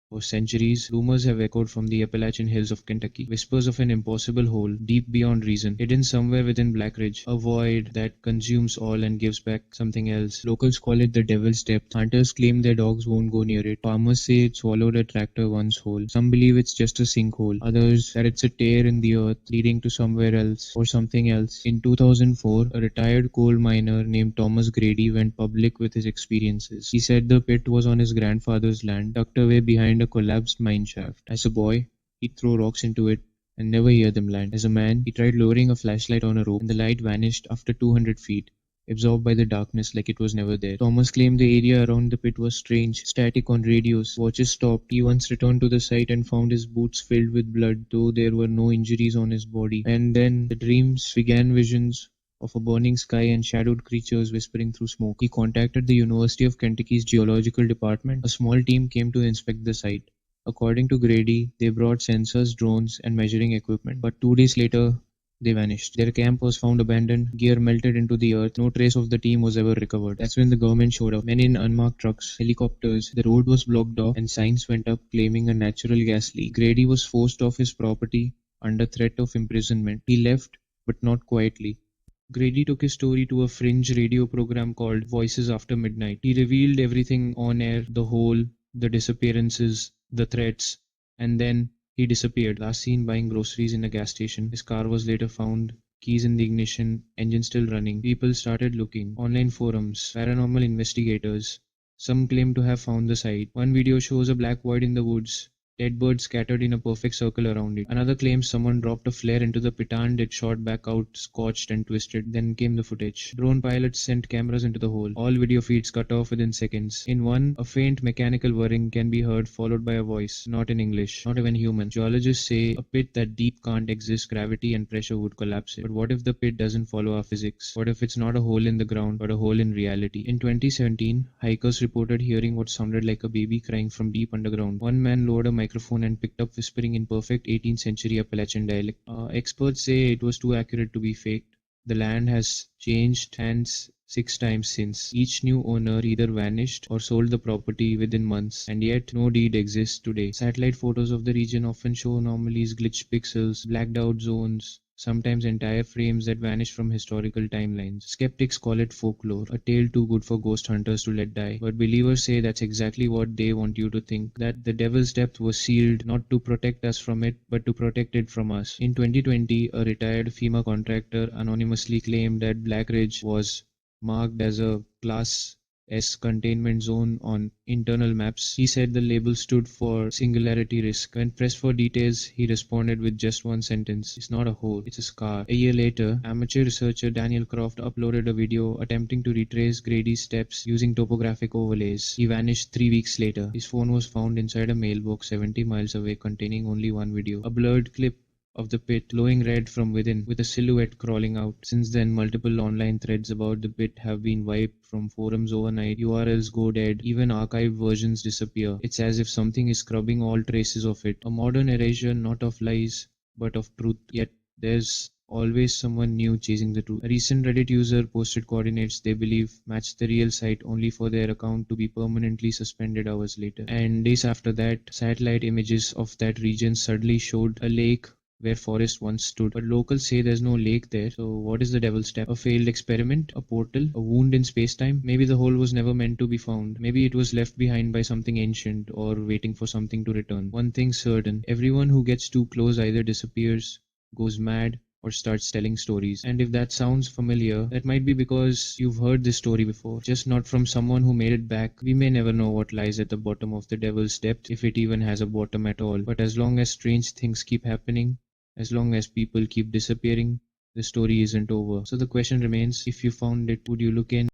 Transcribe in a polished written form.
For centuries, rumors have echoed from the Appalachian hills of Kentucky. Whispers of an impossible hole, deep beyond reason, hidden somewhere within Black Ridge. A void that consumes all and gives back something else. Locals call it the Devil's Depth. Hunters claim their dogs won't go near it. Farmers say it swallowed a tractor once whole. Some believe it's just a sinkhole. Others that it's a tear in the earth leading to somewhere else or something else. In 2004, a retired coal miner named Thomas Grady went public with his experiences. He said the pit was on his grandfather's land, tucked away behind a collapsed mine shaft. As a boy, he'd throw rocks into it and never hear them land. As a man, he tried lowering a flashlight on a rope, and the light vanished after 200 feet, absorbed by the darkness like it was never there. Thomas claimed the area around the pit was strange, static on radios. Watches stopped. He once returned to the site and found his boots filled with blood, though there were no injuries on his body. And then the dreams began, visions of a burning sky and shadowed creatures whispering through smoke. He contacted the University of Kentucky's geological department. A small team came to inspect the site. According to Grady, they brought sensors, drones, and measuring equipment. But 2 days later, they vanished. Their camp was found abandoned, gear melted into the earth, no trace of the team was ever recovered. That's when the government showed up. Men in unmarked trucks, helicopters, the road was blocked off, and signs went up claiming a natural gas leak. Grady was forced off his property under threat of imprisonment. He left, but not quietly. Grady took his story to a fringe radio program called Voices After Midnight. He revealed everything on air, the hole, the disappearances, the threats, and then he disappeared. Last seen buying groceries in a gas station. His car was later found, keys in the ignition, engine still running. People started looking. Online forums, paranormal investigators. Some claim to have found the site. One video shows a black void in the woods, dead birds scattered in a perfect circle around it. Another claims someone dropped a flare into the pit and it shot back out, scorched and twisted. Then came the footage. Drone pilots sent cameras into the hole. All video feeds cut off within seconds. In one, a faint mechanical whirring can be heard, followed by a voice, not in English, not even human. Geologists say a pit that deep can't exist, gravity and pressure would collapse it. But what if the pit doesn't follow our physics? What if it's not a hole in the ground, but a hole in reality? In 2017, hikers reported hearing what sounded like a baby crying from deep underground. One man lowered a microphone and picked up whispering in perfect 18th century Appalachian dialect. Experts say it was too accurate to be faked. The land has changed hands 6 times since. Each new owner either vanished or sold the property within months, and yet no deed exists today. Satellite photos of the region often show anomalies, glitched pixels, blacked out zones, sometimes entire frames that vanish from historical timelines. Skeptics call it folklore, a tale too good for ghost hunters to let die. But believers say that's exactly what they want you to think, that the Devil's Depth was sealed not to protect us from it, but to protect it from us. In 2020, a retired FEMA contractor anonymously claimed that Black Ridge was marked as a Class S containment zone on internal maps. He said the label stood for singularity risk. When pressed for details, he responded with just one sentence: "It's not a hole, it's a scar." A year later, amateur researcher Daniel Croft uploaded a video attempting to retrace Grady's steps using topographic overlays. He vanished 3 weeks later. His phone was found inside a mailbox 70 miles away containing only one video, a blurred clip of the pit glowing red from within with a silhouette crawling out. Since then, multiple online threads about the pit have been wiped from forums overnight. URLs go dead, even archived versions disappear. It's as if something is scrubbing all traces of it. A modern erasure, not of lies, but of truth. Yet there's always someone new chasing the truth. A recent Reddit user posted coordinates they believe match the real site, only for their account to be permanently suspended hours later. And days after that, satellite images of that region suddenly showed a lake where forest once stood. But locals say there's no lake there. So what is the Devil's Step? A failed experiment? A portal? A wound in space-time? Maybe the hole was never meant to be found. Maybe it was left behind by something ancient or waiting for something to return. One thing's certain: everyone who gets too close either disappears, goes mad, or starts telling stories. And if that sounds familiar, that might be because you've heard this story before, just not from someone who made it back. We may never know what lies at the bottom of the Devil's Depth, if it even has a bottom at all. But as long as strange things keep happening, as long as people keep disappearing, the story isn't over. So the question remains: if you found it, would you look in?